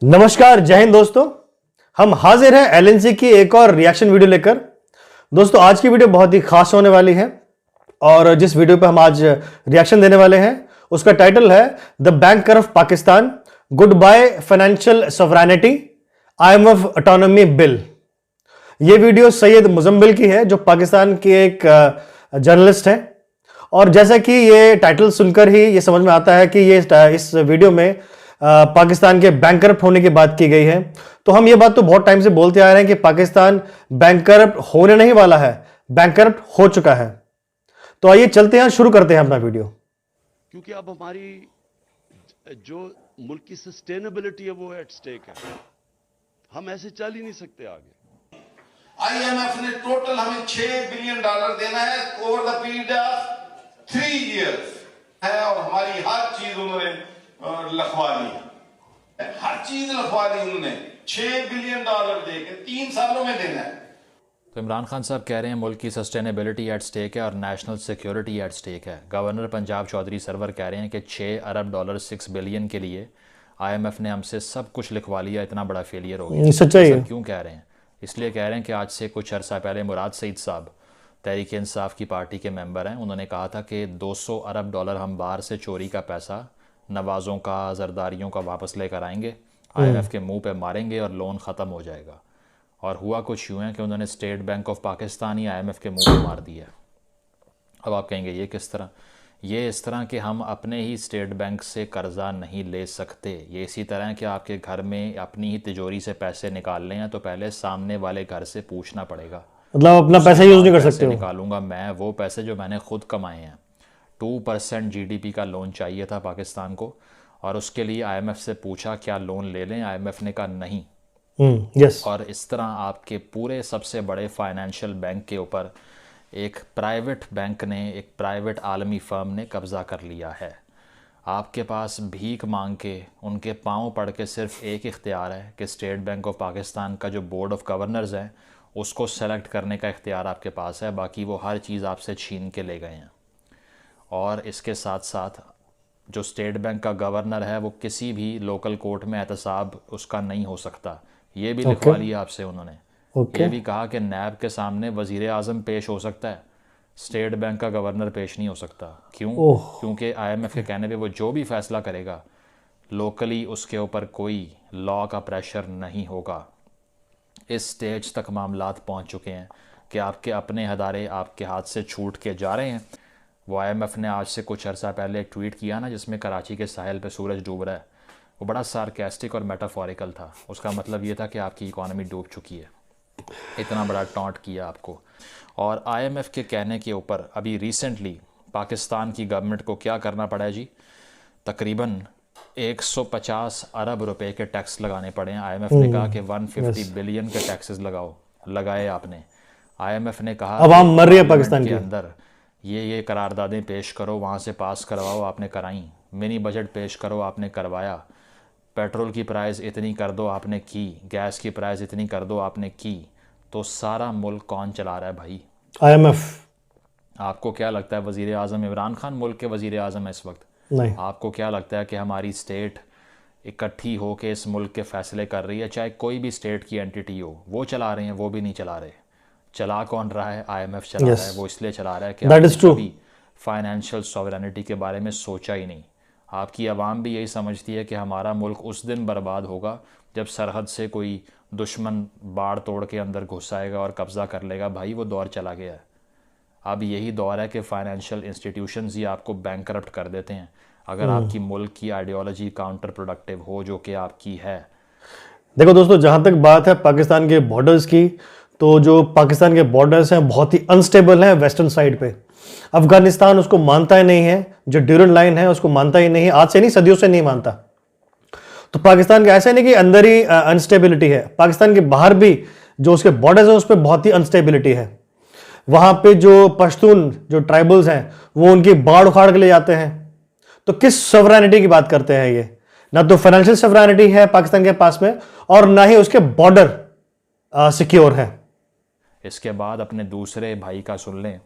नमस्कार, जय हिंद दोस्तों। हम हाजिर हैं एलएनसी की एक और रिएक्शन वीडियो लेकर। दोस्तों, आज की वीडियो बहुत ही खास होने वाली है और जिस वीडियो पे हम आज रिएक्शन देने वाले हैं उसका टाइटल है the banker of Pakistan, good by financial sovereignty, IMF autonomy bill. यह वीडियो सैयद मुजम्मिल की है जो पाकिस्तान की एक जर्नलिस्ट है। और जैसा कि ये टाइटल सुनकर ही ये समझ में आता है कि ये इस वीडियो में पाकिस्तान के बैंकरप्ट होने की बात की गई है। तो हम ये बात तो बहुत टाइम से बोलते आ रहे हैं कि पाकिस्तान बैंकरप्ट होने नहीं वाला है, बैंकरप्ट हो चुका है। तो आइए चलते हैं, शुरू करते हैं अपना वीडियो। क्योंकि अब हमारी जो मुल्क की सस्टेनेबिलिटी है वो एट स्टेक है। हम ऐसे चल ही नहीं सकते आगे। आईएमएफ ने टोटल हमें $6 बिलियन देना है over the period of 3 years है, और हमारी हर चीज उन्होंने लिखवा ली, हर चीज लिखवा ली उन्होंने। $6 बिलियन देके 3 सालों में देना है। तो इमरान खान साहब कह रहे हैं मुल्क की सस्टेनेबिलिटी एट स्टेक है और नेशनल सिक्योरिटी एट स्टेक है। गवर्नर पंजाब चौधरी सरवर कह रहे हैं कि $6 अरब 6 बिलियन के लिए आईएमएफ ने हमसे सब कुछ लिखवा लिया, इतना बड़ा फेलियर हो गया। सच्चाई है। क्यों कह रहे हैं? इसलिए कह रहे हैं कि आज से कुछ अरसा पहले मुराद सईद साहब तहरीक इंसाफ की पार्टी के मेंबर हैं, उन्होंने कहा था कि $200 अरब हम बाहर से चोरी का पैसा नवाज़ों का, जरदारियों का वापस लेकर आएंगे, आईएमएफ के मुंह पे मारेंगे और लोन ख़त्म हो जाएगा। और हुआ कुछ यूँ है कि उन्होंने state bank of Pakistan he IMF के मुंह पे मार दिया। अब आप कहेंगे ये किस तरह? ये इस तरह कि हम अपने ही स्टेट बैंक से कर्जा नहीं ले सकते। ये इसी तरह है कि आपके घर में अपनी ही तिजोरी से पैसे निकालने हैं तो पहले सामने वाले घर से पूछना पड़ेगा। मतलब अपना पैसा यूज नहीं कर सकते हो। निकालूंगा मैं वो पैसे जो मैंने खुद कमाए हैं। 2% जीडीपी का लोन चाहिए था पाकिस्तान को और उसके लिए आईएमएफ से पूछा क्या लोन ले लें, आईएमएफ ने कहा नहीं। यस। और इस तरह आपके पूरे सबसे बड़े फाइनेंशियल बैंक के ऊपर एक प्राइवेट बैंक ने, एक प्राइवेट आलमी फर्म ने कब्ज़ा कर लिया है। आपके पास भीख मांग के उनके पाँव पड़ के सिर्फ एक इख्तियार है कि स्टेट बैंक ऑफ पाकिस्तान का जो बोर्ड ऑफ गवर्नर्स है उसको सेलेक्ट करने का इख्तियार आपके पास है, बाकी वो हर चीज़ आपसे छीन के ले गए हैं। और इसके साथ साथ जो स्टेट बैंक का गवर्नर है वो किसी भी लोकल कोर्ट में एहतसाब उसका नहीं हो सकता, ये भी लिखवा लिया आपसे उन्होंने। ये भी कहा कि नैब के सामने वज़ीर आज़म पेश हो सकता है, स्टेट बैंक का गवर्नर पेश नहीं हो सकता। क्यों? क्योंकि आईएमएफ के कहने पे वो जो भी फैसला करेगा लोकली उसके ऊपर कोई लॉ का प्रेशर नहीं होगा। इस स्टेज तक मामलात पहुंच चुके हैं कि आपके अपने हदारे आपके हाथ से छूट के जा रहे हैं। वो आईएमएफ ने आज से कुछ अर्सा पहले एक ट्वीट किया ना जिसमें कराची के साहिल पे सूरज डूब रहा है, वो बड़ा सार्केस्टिक और मेटाफोरिकल था। उसका मतलब ये था कि आपकी इकॉनमी डूब चुकी है, इतना बड़ा टॉन्ट किया आपको। और आईएमएफ के कहने के ऊपर अभी रिसेंटली पाकिस्तान की गवर्नमेंट को क्या करना पड़ा है जी? तकरीबन 150 अरब रुपए के टैक्स लगाने पड़े हैं। आईएमएफ ने कहा कि 150 बिलियन के टैक्सेस लगाए आपने। आईएमएफ ने कहा अवाम मर रही है पाकिस्तान के अंदर, ये करारदादें पेश करो, वहाँ से पास करवाओ, आपने कराई। मिनी बजट पेश करो, आपने करवाया। पेट्रोल की प्राइस इतनी कर दो, आपने की। गैस की प्राइस इतनी कर दो, आपने की। तो सारा मुल्क कौन चला रहा है भाई? आईएमएफ। आपको क्या लगता है वज़ीर आज़म इमरान खान मुल्क के वज़ीर आज़म है इस वक्त? नहीं। आपको क्या लगता है कि हमारी स्टेट इकट्ठी हो के इस मुल्क के फ़ैसले कर रही है? चाहे कोई भी स्टेट की एंटिटी हो, वो चला रहे हैं, वो भी नहीं चला रहे। चला कौन रहा है? आईएमएफ चला रहा है। वो इसलिए चला रहा है कि आपने फाइनेंशियल सॉवरेनिटी के बारे में सोचा ही नहीं। आपकी आवाम भी यही समझती है कि हमारा मुल्क उस दिन बर्बाद होगा जब सरहद से कोई दुश्मन बाड़ तोड़ के अंदर घुस आएगा और कब्ज़ा कर लेगा। भाई वो दौर चला गया है। अब यही दौर है कि फाइनेंशियल इंस्टीट्यूशंस ही आपको बैंकरप्ट कर देते हैं अगर आपकी मुल्क की आइडियोलॉजी काउंटर प्रोडक्टिव हो, जो कि आपकी है। देखो दोस्तों, जहाँ तक बात है पाकिस्तान के बॉर्डर्स की, तो जो पाकिस्तान के बॉर्डर्स हैं बहुत ही अनस्टेबल हैं वेस्टर्न साइड पे। अफगानिस्तान उसको मानता ही नहीं है, जो ड्यूरन लाइन है उसको मानता ही नहीं है, आज से नहीं सदियों से नहीं मानता। तो पाकिस्तान का ऐसा नहीं कि अंदर ही अनस्टेबिलिटी है, पाकिस्तान के बाहर भी जो उसके बॉर्डर्स हैं उस पर बहुत ही अनस्टेबिलिटी है। वहां पे जो पश्तून जो ट्राइबल्स हैं वो उनकी बाढ़ उखाड़ के ले जाते हैं। तो किस सॉवरेनिटी की बात करते हैं ये? ना तो फाइनेंशियल सॉवरेनिटी है पाकिस्तान के पास में और ना ही उसके बॉर्डर सिक्योर है। इसके बाद अपने दूसरे भाई का सुन लें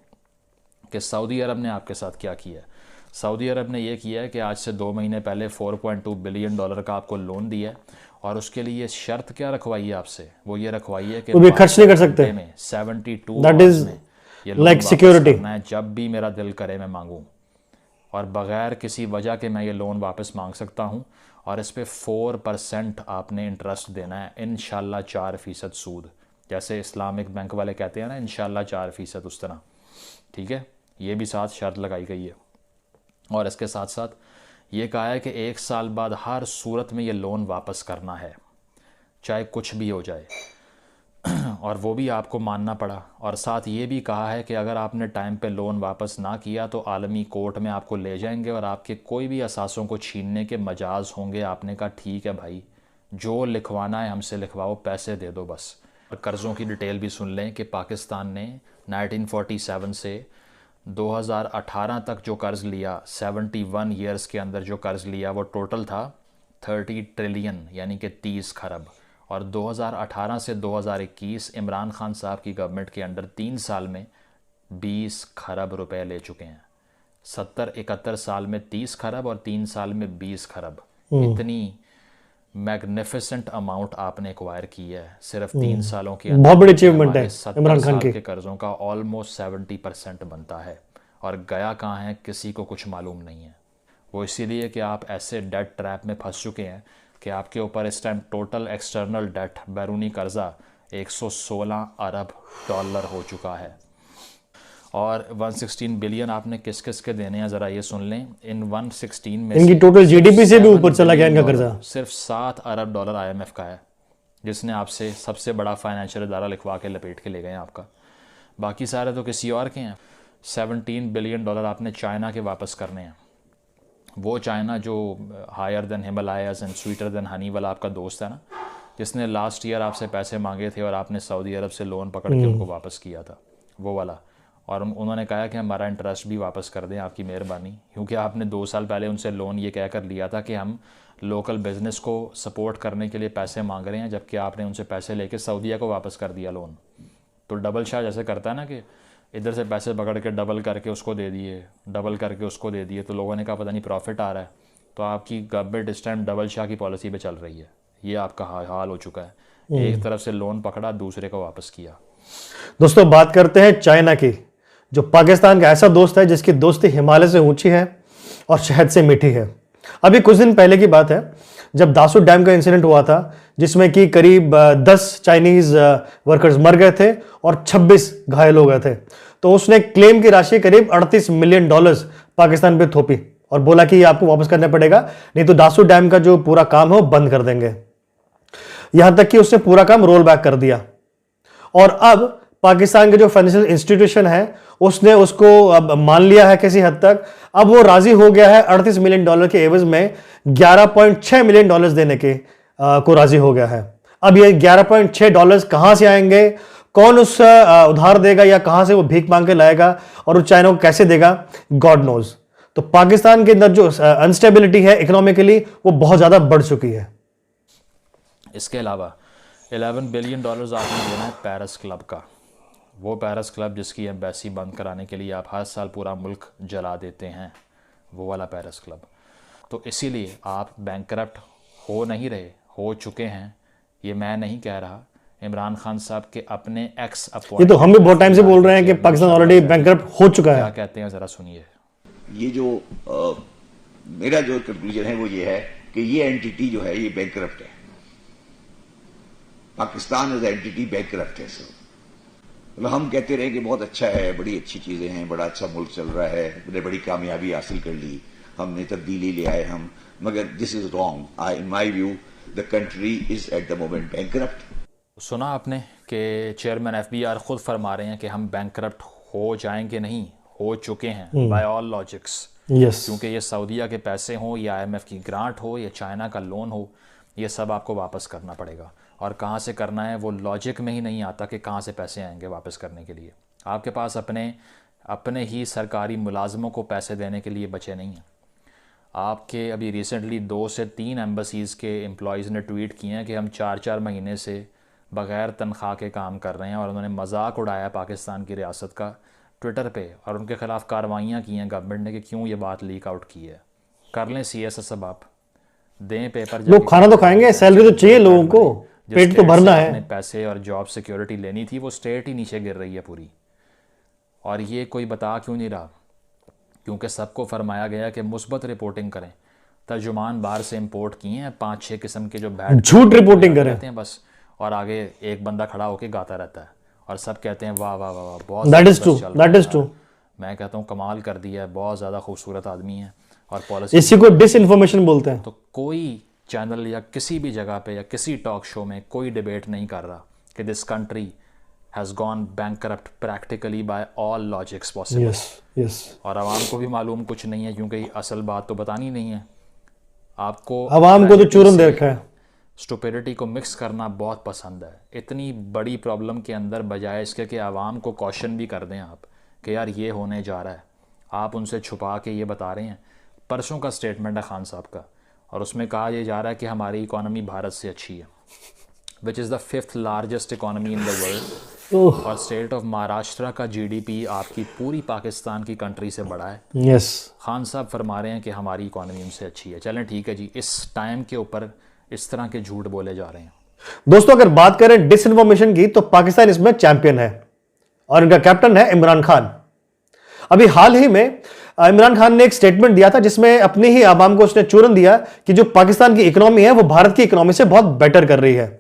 कि सऊदी अरब ने आपके साथ क्या किया। सऊदी अरब ने यह किया है कि आज से 2 महीने पहले $4.2 बिलियन का आपको लोन दिया है और उसके लिए शर्त क्या रखवाई है आपसे, वो ये रखवाई है कि वो भी खर्च नहीं कर सकते। 72 में 72 That is आवर्स में ये लोन like वापस security. करना है, जब भी मेरा दिल करे मैं मांगूं, और बग़ैर किसी वजह के मैं ये लोन वापस मांग सकता हूँ। और इस पे 4% आपने इंटरेस्ट देना है, इंशाल्लाह 4% सूद, जैसे इस्लामिक बैंक वाले कहते हैं ना इंशाल्लाह 4%, उस तरह, ठीक है। ये भी साथ शर्त लगाई गई है। और इसके साथ साथ ये कहा है कि 1 साल बाद हर सूरत में ये लोन वापस करना है, चाहे कुछ भी हो जाए, और वो भी आपको मानना पड़ा। और साथ ये भी कहा है कि अगर आपने टाइम पे लोन वापस ना किया तो आलमी कोर्ट में आपको ले जाएंगे और आपके कोई भी असासों को छीनने के मजाज होंगे। आपने कहा ठीक है भाई, जो लिखवाना है हमसे लिखवाओ, पैसे दे दो बस। और कर्ज़ों की डिटेल भी सुन लें कि पाकिस्तान ने 1947 से 2018 तक जो कर्ज़ लिया, 71 ईयर्स के अंदर जो कर्ज़ लिया, वो टोटल था 30 ट्रिलियन यानी कि 30 खरब। और 2018 से 2021 इमरान खान साहब की गवर्नमेंट के अंडर 3 साल में 20 खरब रुपए ले चुके हैं। 70-71 साल में 30 खरब और 3 साल में 20 खरब। इतनी मैग्निफिसेंट अमाउंट आपने एक्वायर की है सिर्फ 3 सालों के अंदर। बहुत बड़ी अचीवमेंट है 70 इमरान खान साल की। के कर्ज़ों का ऑलमोस्ट 70% बनता है, और गया कहाँ है किसी को कुछ मालूम नहीं है। वो इसीलिए कि आप ऐसे डेट ट्रैप में फंस चुके हैं कि आपके ऊपर इस टाइम टोटल एक्सटर्नल डेट, बैरूनी कर्जा 116 अरब डॉलर हो चुका है। और 116 बिलियन आपने किस किस के देने हैं, ज़रा ये सुन लें। इन 116 में इनकी से टोटल जीडीपी से भी 7 ऊपर चला गया इनका बिलियन कर्जा। डॉलर, सिर्फ 7 अरब डॉलर IMF का है, जिसने आपसे सबसे बड़ा फाइनेंशियल इदारा लिखवा के लपेट के ले गए हैं आपका। बाकी सारे तो किसी और के हैं। 17 बिलियन डॉलर आपने चाइना के वापस करने हैं। वो चाइना जो higher than Himalayas and sweeter than honey वाला आपका दोस्त है ना, जिसने लास्ट ईयर आपसे पैसे मांगे थे और आपने सऊदी अरब से लोन पकड़ के उनको वापस किया था, वो वाला। और उन्होंने कहा कि हमारा इंटरेस्ट भी वापस कर दें, आपकी मेहरबानी, क्योंकि आपने 2 साल पहले उनसे लोन ये कह कर लिया था कि हम लोकल बिज़नेस को सपोर्ट करने के लिए पैसे मांग रहे हैं, जबकि आपने उनसे पैसे लेके सऊदीया को वापस कर दिया लोन। तो डबल शाह जैसे करता है ना कि इधर से पैसे पकड़ के डबल करके उसको दे दिए, डबल करके उसको दे दिए, तो लोगों ने कहा पता नहीं प्रॉफिट आ रहा है। तो आपकी गवर्नमेंट इस टाइम डबल शाह की पॉलिसी पे चल रही है। ये आपका हाल हो चुका है, एक तरफ से लोन पकड़ा, दूसरे को वापस किया। दोस्तों बात करते हैं चाइना की, जो पाकिस्तान का ऐसा दोस्त है जिसकी दोस्ती हिमालय से ऊंची है और शहद से मीठी है। अभी कुछ दिन पहले की बात है जब दासू डैम का इंसिडेंट हुआ था, जिसमें कि करीब 10 चाइनीज वर्कर्स मर गए थे और 26 घायल हो गए थे। तो उसने क्लेम की राशि करीब $38 मिलियन पाकिस्तान पे थोपी और बोला कि ये आपको वापस करना पड़ेगा, नहीं तो दासू डैम का जो पूरा काम है वो बंद कर देंगे। यहां तक कि उसने पूरा काम रोल बैक कर दिया। और अब पाकिस्तान के जो फाइनेंशियल इंस्टीट्यूशन है उसने उसको अब मान लिया है किसी हद तक। अब वो राजी हो गया है $38 मिलियन के एवज में $11.6 मिलियन देने के को राजी हो गया है। अब ये $11.6 कहां से आएंगे, कौन उस उधार देगा या कहां से वो भीख मांग के लाएगा और उस चाइना को कैसे देगा, गॉड नोज। तो पाकिस्तान के अंदर जो अनस्टेबिलिटी है इकोनॉमिकली वो बहुत ज्यादा बढ़ चुकी है। इसके अलावा $11 बिलियन आपने देना है पेरिस क्लब का, वो पेरिस क्लब जिसकी एम्बेसी बंद कराने के लिए आप हर साल पूरा मुल्क जला देते हैं, वो वाला पेरिस क्लब। तो इसीलिए आप बैंकरप्ट हो नहीं रहे, हो चुके हैं। ये मैं नहीं कह रहा, इमरान खान साहब के अपने एक्स ये तो हम भी बहुत टाइम से बोल रहे हैं कि पाकिस्तान ऑलरेडी बैंकरप्ट हो चुका है। क्या कहते हैं जरा सुनिए। ये जो मेरा जो कंक्लूजन है वो ये है कि ये एंटिटी जो है ये बैंकरप्ट है। पाकिस्तान एज एंटिटी बैंकरप्ट है। सर मतलब हम कहते रहे कि बहुत अच्छा है, बड़ी अच्छी चीजें हैं, बड़ा अच्छा मुल्क चल रहा है, हमने बड़ी कामयाबी हासिल कर ली, हमने तब्दीली ले आए हम, मगर this is wrong. In my view the country is at the moment bankrupt. सुना आपने कि चेयरमैन FBR खुद फरमा रहे हैं कि हम बैंकरप्ट हो जाएंगे, नहीं हो चुके हैं बाय ऑल लॉजिक्स। क्योंकि ये सऊदीया के पैसे हों या IMF की ग्रांट हो या चाइना का लोन हो, ये सब आपको वापस करना पड़ेगा। और कहाँ से करना है वो लॉजिक में ही नहीं आता कि कहाँ से पैसे आएंगे वापस करने के लिए। आपके पास अपने ही सरकारी मुलाजमों को पैसे देने के लिए बचे नहीं हैं। आपके अभी रिसेंटली 2 से 3 एम्बसीज़ के एम्प्लॉयज़ ने ट्वीट किए हैं कि हम 4-4 महीने से बग़ैर तनख्वाह के काम कर रहे हैं, और उन्होंने मजाक उड़ाया पाकिस्तान की रियासत का ट्विटर पे, और उनके ख़िलाफ़ कार्रवाइयाँ की हैं गवर्नमेंट ने कि क्यों ये बात लीक आउट की है। कर लें CS सब आप, दें पेपर लोग खाना तो खाएंगे, सैलरी तो चाहिए लोगों को, जिस पेट तो स्टेट भरना से है। अपने पैसे और जॉब सिक्योरिटी लेनी थी वो स्टेट ही नीचे गिर रही है पूरी। और ये कोई बता क्यों नहीं रहा? क्योंकि सबको फरमाया गया कि मुस्बत रिपोर्टिंग करें। तर्जुमान बाहर से इंपोर्ट किए हैं 5-6 किस्म के जो बैड झूठ रिपोर्टिंग करें कहते हैं बस, और आगे एक बंदा खड़ा होकर गाता रहता है और सब कहते हैं वाह वाह वाह वाह बहुत दैट इज जबरदस्त ट्रू, चल रहा दैट है इज ट्रू। यार। मैं कहता हूँ कमाल कर दिया है, बहुत ज़्यादा खूबसूरत आदमी है और पॉलिसी। इसी को डिस इन्फॉर्मेशन बोलते हैं। तो कोई चैनल या किसी भी जगह पे या किसी टॉक शो में कोई डिबेट नहीं कर रहा कि this country has gone bankrupt practically by all logics possible. Yes yes. और आवाम को भी मालूम कुछ नहीं है क्योंकि असल बात तो बतानी नहीं है आपको। आवाम को तो चूरन दे रखा है। स्टुपिडिटी को मिक्स करना बहुत पसंद है। इतनी बड़ी प्रॉब्लम के अंदर बजाय इसके कि आवाम को क्वेश्चन भी कर दें आप कि यार ये होने जा रहा है, आप उनसे छुपा के ये बता रहे हैं। परसों का स्टेटमेंट है खान साहब का और उसमें कहा यह जा रहा है कि हमारी इकॉनमी भारत से अच्छी है, which is the 5th largest economy in the world. और स्टेट ऑफ महाराष्ट्र का जीडीपी आपकी पूरी पाकिस्तान की कंट्री से बड़ा है। यस। खान साहब फरमा रहे हैं कि हमारी इकॉनमी उनसे अच्छी है। चलें ठीक है जी, इस टाइम के ऊपर इस तरह के झूठ बोले जा रहे हैं। दोस्तों अगर बात करें डिसइंफॉर्मेशन की तो पाकिस्तान इसमें चैंपियन है और इनका कैप्टन है इमरान खान। अभी हाल ही में इमरान खान ने एक स्टेटमेंट दिया था जिसमें अपनी ही आवाम को उसने चूरन दिया कि जो पाकिस्तान की इकोनॉमी है वो भारत की इकोनॉमी से बहुत बेटर कर रही है,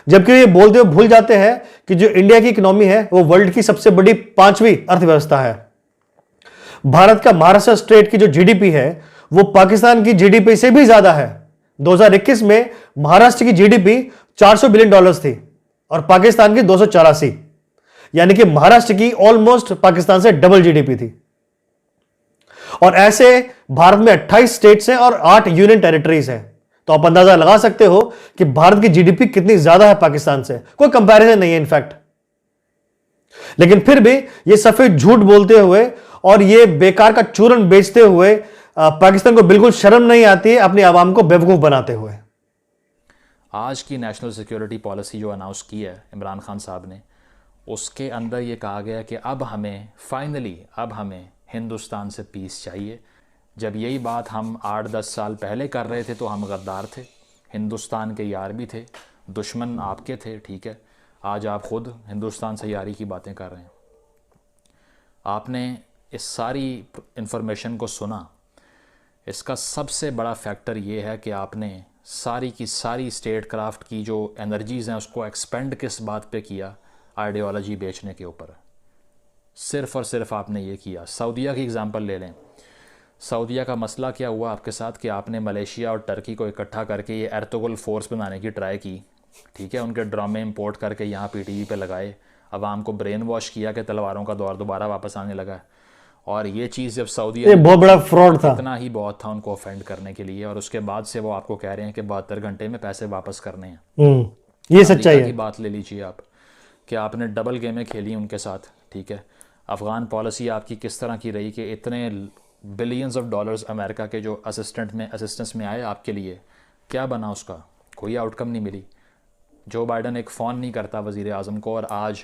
जबकि ये बोलते हुए भूल जाते हैं कि जो इंडिया की इकोनॉमी है वो वर्ल्ड की सबसे बड़ी 5वीं अर्थव्यवस्था है। भारत का महाराष्ट्र स्टेट की जो जीडीपी है वो पाकिस्तान की जीडीपी से भी ज्यादा है। 2021 में महाराष्ट्र की जीडीपी $400 बिलियन थी और पाकिस्तान की 284, यानी कि महाराष्ट्र की ऑलमोस्ट पाकिस्तान से डबल जीडीपी थी। और ऐसे भारत में 28 स्टेट्स हैं और 8 यूनियन टेरिटरीज हैं, तो आप अंदाजा लगा सकते हो कि भारत की जीडीपी कितनी ज्यादा है पाकिस्तान से, कोई कंपैरिजन नहीं है इनफैक्ट। लेकिन फिर भी ये सफेद झूठ बोलते हुए और ये बेकार का चूरन बेचते हुए पाकिस्तान को बिल्कुल शर्म नहीं आती है अपनी आवाम को बेवकूफ बनाते हुए। आज की नेशनल सिक्योरिटी पॉलिसी जो अनाउंस की है इमरान खान साहब ने, उसके अंदर ये कहा गया कि अब हमें फाइनली हिंदुस्तान से पीस चाहिए। जब यही बात हम 8-10 साल पहले कर रहे थे तो हम गद्दार थे, हिंदुस्तान के यार भी थे, दुश्मन आपके थे, ठीक है। आज आप खुद हिंदुस्तान से यारी की बातें कर रहे हैं। आपने इस सारी इन्फॉर्मेशन को सुना, इसका सबसे बड़ा फैक्टर ये है कि आपने सारी की सारी स्टेट क्राफ्ट की जो एनर्जीज़ हैं उसको एक्सपेंड किस बात पे किया? आइडियोलॉजी बेचने के ऊपर। सिर्फ़ और सिर्फ आपने ये किया। सऊदीया की एग्ज़ाम्पल ले लें। सऊदीया का मसला क्या हुआ आपके साथ कि आपने मलेशिया और टर्की को इकट्ठा करके ये एर्तुगरुल फोर्स बनाने की ट्राई की, ठीक है। उनके ड्रामे इंपोर्ट करके यहाँ पीटीवी पे लगाए, अवाम को ब्रेन वॉश किया कि तलवारों का दौर दोबारा वापस आने लगा। और ये चीज़ जब सऊदीया, ये बहुत बड़ा फ्रॉड था, इतना ही बहुत था उनको ऑफेंड करने के लिए। और उसके बाद से वो आपको कह रहे हैं कि 72 घंटे में पैसे वापस करने हैं। ये सच्चाई है। की बात ले लीजिए आप कि आपने डबल गेमें खेली उनके साथ, ठीक है। अफ़गान पॉलिसी आपकी किस तरह की रही कि इतने बिलियंस ऑफ डॉलर्स अमेरिका के जो असिस्टेंस में आए आपके लिए, क्या बना उसका? कोई आउटकम नहीं मिली। जो बाइडन एक फ़ोन नहीं करता वज़ीर आज़म को, और आज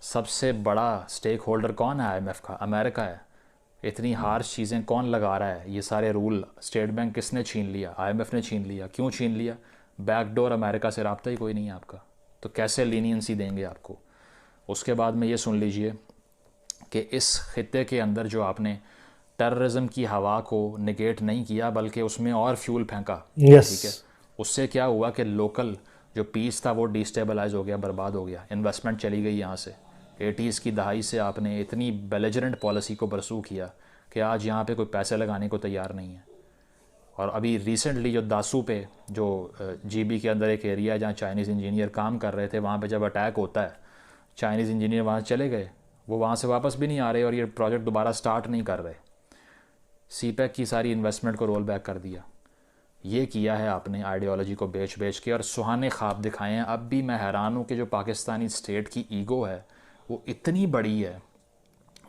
सबसे बड़ा स्टेक होल्डर कौन है IMF का? अमेरिका है। इतनी हार्श चीज़ें कौन लगा रहा है? ये सारे रूल स्टेट बैंक किसने छीन लिया? IMF ने छीन लिया। क्यों छीन लिया? बैकडोर अमेरिका से रब्ता ही कोई नहीं है आपका, तो कैसे लीनियंसी देंगे आपको? उसके बाद में ये सुन लीजिए कि इस खित्ते के अंदर जो आपने टेररिज्म की हवा को निगेट नहीं किया बल्कि उसमें और फ्यूल फेंका, ठीक है। उससे क्या हुआ कि लोकल जो पीस था वो डिस्टेबलाइज हो गया, बर्बाद हो गया, इन्वेस्टमेंट चली गई यहाँ से। 80s की दहाई से आपने इतनी बेलिजरेंट पॉलिसी को परसू किया कि आज यहाँ पे कोई पैसे लगाने को तैयार नहीं है। और अभी रिसेंटली जो दासू पे जो GB के अंदर एक एरिया है जहाँ चाइनीज़ इंजीनियर काम कर रहे थे, वहाँ पे जब अटैक होता है, चाइनीज़ इंजीनियर वहाँ चले गए, वो वहाँ से वापस भी नहीं आ रहे और ये प्रोजेक्ट दोबारा स्टार्ट नहीं कर रहे। CPEC की सारी इन्वेस्टमेंट को रोल बैक कर दिया। ये किया है आपने आइडियोलॉजी को बेच बेच के, और सुहाने ख्वाब दिखाए हैं। अब भी मैं हैरान हूँ कि जो पाकिस्तानी स्टेट की ईगो है वो इतनी बड़ी है।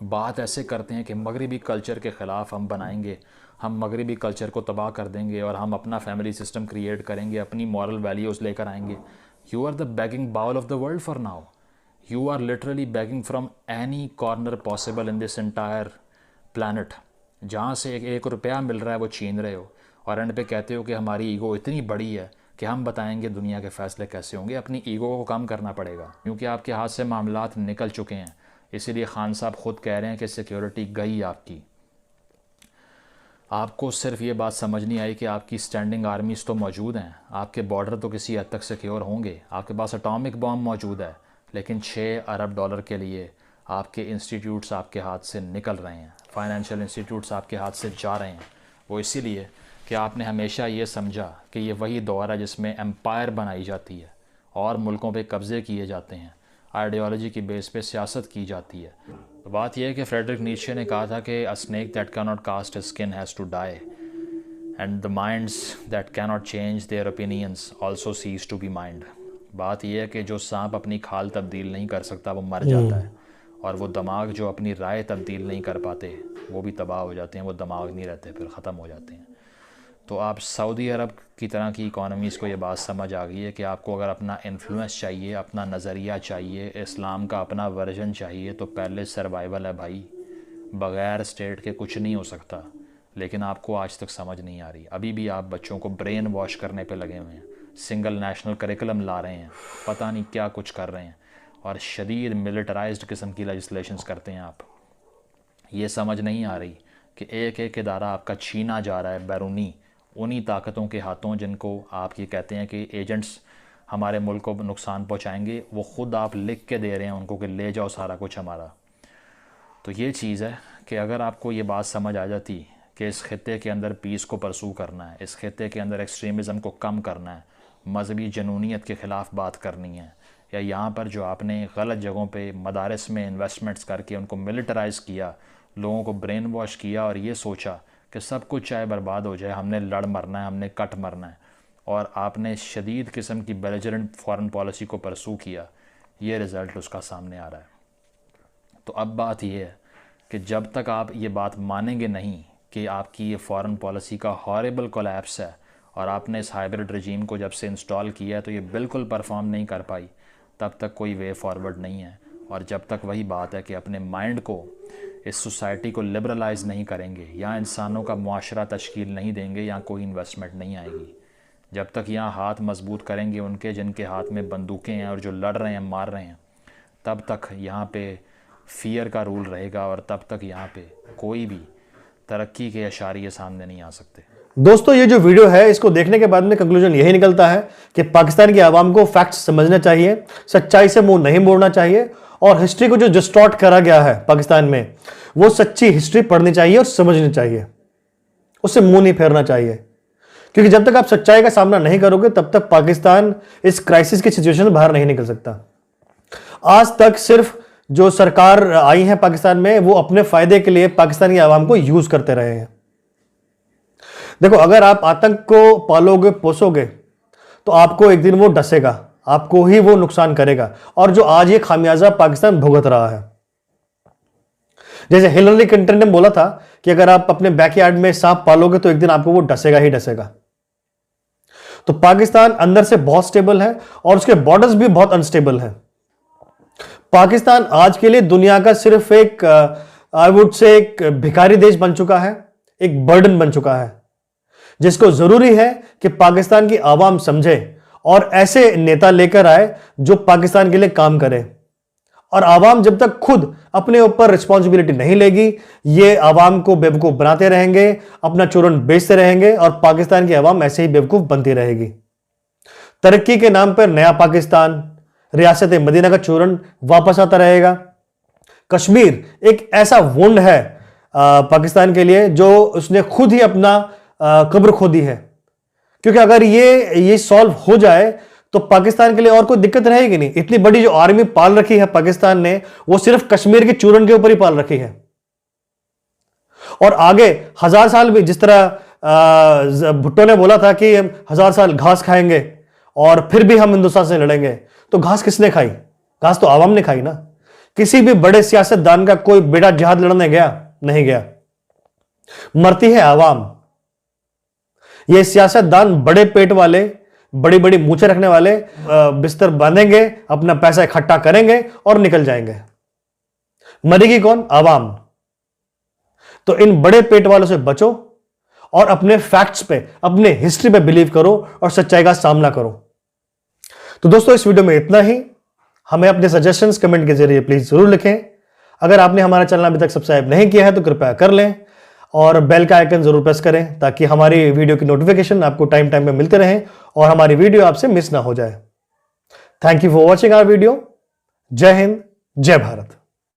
बात ऐसे करते हैं कि मगरिबी कल्चर के ख़िलाफ़ हम बनाएंगे, हम मगरिबी कल्चर को तबाह कर देंगे और हम अपना फैमिली सिस्टम क्रिएट करेंगे, अपनी मॉरल वैल्यूज़ लेकर आएंगे। You are the begging bowl of the world for now. You are literally begging from any corner possible in this entire planet. जहाँ से एक रुपया मिल रहा है वो छीन रहे हो। और एंड पे कहते हो कि हमारी ईगो इतनी बड़ी है कि हम बताएंगे दुनिया के फ़ैसले कैसे होंगे। अपनी ईगो को कम करना पड़ेगा, क्योंकि आपके हाथ से मामलात निकल चुके हैं। इसीलिए खान साहब ख़ुद कह रहे हैं कि सिक्योरिटी गई आपकी। आपको सिर्फ ये बात समझ नहीं आई कि आपकी स्टैंडिंग आर्मीज़ तो मौजूद हैं, आपके बॉर्डर तो किसी हद तक सिक्योर होंगे, आपके पास एटॉमिक बॉम्ब मौजूद है, लेकिन 6 अरब डॉलर के लिए आपके इंस्टीट्यूट्स आपके हाथ से निकल रहे हैं, फाइनेंशियल इंस्टीट्यूट्स आपके हाथ से जा रहे हैं। वो इसीलिए कि आपने हमेशा ये समझा कि ये वही दौर है जिसमें एम्पायर बनाई जाती है और मुल्कों पे कब्ज़े किए जाते हैं, आइडियोलॉजी की बेस पे सियासत की जाती है। तो बात यह है कि फ्रेडरिक नीत्शे ने कहा था कि a snake that can not cast his skin has to die and the minds that can not change their opinions also cease to be mind. बात यह है कि जो सांप अपनी खाल तब्दील नहीं कर सकता वो मर जाता है, और वो दिमाग जो अपनी राय तब्दील नहीं कर पाते वो भी तबाह हो जाते हैं, वो दिमाग नहीं रहते, फिर ख़त्म हो जाते हैं। तो आप सऊदी अरब की तरह की इकॉनमीज़ को ये बात समझ आ गई है कि आपको अगर अपना इन्फ्लुएंस चाहिए, अपना नज़रिया चाहिए, इस्लाम का अपना वर्जन चाहिए, तो पहले सर्वाइवल है भाई। बग़ैर स्टेट के कुछ नहीं हो सकता, लेकिन आपको आज तक समझ नहीं आ रही। अभी भी आप बच्चों को ब्रेन वॉश करने पे लगे हुए हैं, सिंगल नेशनल करिकुलम ला रहे हैं, पता नहीं क्या कुछ कर रहे हैं, और शदीद मिलिटराइज्ड किस्म की लेजिस्लेशंस करते हैं। आप ये समझ नहीं आ रही कि एक एक इदारा आपका छीना जा रहा है बैरूनी उन्हीं ताकतों के हाथों जिनको आप ये कहते हैं कि एजेंट्स हमारे मुल्क को नुकसान पहुंचाएंगे, वो ख़ुद आप लिख के दे रहे हैं उनको कि ले जाओ सारा कुछ हमारा। तो ये चीज़ है कि अगर आपको ये बात समझ आ जाती कि इस खित्ते के अंदर पीस को परसू करना है, इस खित्ते के अंदर एक्सट्रीमिज़म को कम करना है, मजहबी जनूनियत के ख़िलाफ़ बात करनी है, या यहाँ पर जो आपने गलत जगहों पे मदारस में इन्वेस्टमेंट्स करके उनको मिलिटराइज़ किया, लोगों को ब्रेन वॉश किया और ये सोचा कि सब कुछ चाहे बर्बाद हो जाए, हमने लड़ मरना है, हमने कट मरना है, और आपने शदीद किस्म की बेलिजरेंट फॉरेन पॉलिसी को परसू किया, ये रिज़ल्ट उसका सामने आ रहा है। तो अब बात यह है कि जब तक आप ये बात मानेंगे नहीं कि आपकी ये फॉरेन पॉलिसी का हॉरिबल कोलैप्स है और आपने इस हाइब्रिड रजीम को जब से इंस्टॉल किया है तो ये बिल्कुल परफॉर्म नहीं कर पाई, तब तक कोई वे फॉरवर्ड नहीं है। और जब तक वही बात है कि अपने माइंड को, इस सोसाइटी को लिबरलाइज नहीं करेंगे, या इंसानों का मुआशरा तश्कील नहीं देंगे, या कोई इन्वेस्टमेंट नहीं आएगी। जब तक यहाँ हाथ मजबूत करेंगे उनके जिनके हाथ में बंदूकें हैं और जो लड़ रहे हैं, मार रहे हैं, तब तक यहाँ पे फियर का रूल रहेगा, और तब तक यहाँ पे कोई भी तरक्की के इशारे सामने नहीं आ सकते। दोस्तों, ये जो वीडियो है इसको देखने के बाद में कंक्लूजन यही निकलता है कि पाकिस्तान की आवाम को फैक्ट्स समझना चाहिए, सच्चाई से मुंह नहीं मोड़ना चाहिए, और हिस्ट्री को जो डिस्टॉर्ट करा गया है पाकिस्तान में, वो सच्ची हिस्ट्री पढ़नी चाहिए और समझनी चाहिए, उससे मुंह नहीं फेरना चाहिए। क्योंकि जब तक आप सच्चाई का सामना नहीं करोगे तब तक पाकिस्तान इस क्राइसिस की सिचुएशन से बाहर नहीं निकल सकता। आज तक सिर्फ जो सरकार आई है पाकिस्तान में, वो अपने फायदे के लिए पाकिस्तान की आवाम को यूज करते रहे हैं। देखो, अगर आप आतंक को पालोगे, पोसोगे, तो आपको एक दिन वो डसेगा, आपको ही वो नुकसान करेगा, और जो आज ये खामियाजा पाकिस्तान भुगत रहा है। जैसे हिलरी क्लिंटन ने बोला था कि अगर आप अपने बैकयार्ड में सांप पालोगे तो एक दिन आपको वो डसेगा ही डसेगा। तो पाकिस्तान अंदर से बहुत स्टेबल है और उसके बॉर्डर्स भी बहुत अनस्टेबल है। पाकिस्तान आज के लिए दुनिया का सिर्फ एक आई वुड से एक भिखारी देश बन चुका है, एक बर्डन बन चुका है, जिसको जरूरी है कि पाकिस्तान की आवाम समझे और ऐसे नेता लेकर आए जो पाकिस्तान के लिए काम करे। और आवाम जब तक खुद अपने ऊपर रिस्पॉन्सिबिलिटी नहीं लेगी, ये आवाम को बेवकूफ बनाते रहेंगे, अपना चूरन बेचते रहेंगे, और पाकिस्तान की आवाम ऐसे ही बेवकूफ बनती रहेगी। तरक्की के नाम पर नया पाकिस्तान, रियासत मदीना का चूरन वापस आता रहेगा। कश्मीर एक ऐसा वुंड है पाकिस्तान के लिए जो उसने खुद ही अपना कब्र खोदी है, क्योंकि अगर ये सॉल्व हो जाए तो पाकिस्तान के लिए और कोई दिक्कत रहेगी नहीं। इतनी बड़ी जो आर्मी पाल रखी है पाकिस्तान ने, वो सिर्फ कश्मीर के चूरन के ऊपर ही पाल रखी है। और आगे 1000 साल भी, जिस तरह भुट्टो ने बोला था कि हम 1000 साल घास खाएंगे और फिर भी हम हिंदुस्तान से लड़ेंगे, तो घास किसने खाई? घास तो आवाम ने खाई ना। किसी भी बड़े सियासतदान का कोई बेटा जिहाद लड़ने गया? नहीं गया। मरती है आवाम। ये सियासतदान बड़े पेट वाले, बड़ी बड़ी मूछें रखने वाले बिस्तर बांधेंगे, अपना पैसा इकट्ठा करेंगे और निकल जाएंगे। मरेगी कौन? आवाम। तो इन बड़े पेट वालों से बचो और अपने फैक्ट्स पे, अपने हिस्ट्री पे बिलीव करो और सच्चाई का सामना करो। तो दोस्तों इस वीडियो में इतना ही। हमें अपने सजेशंस कमेंट के जरिए प्लीज जरूर लिखें। अगर आपने हमारा चैनल अभी तक सब्सक्राइब नहीं किया है तो कृपया कर लें और बेल का आइकन जरूर प्रेस करें ताकि हमारी वीडियो की नोटिफिकेशन आपको टाइम टाइम पे मिलते रहें और हमारी वीडियो आपसे मिस ना हो जाए। Thank you for watching our video. जय हिंद, जय भारत।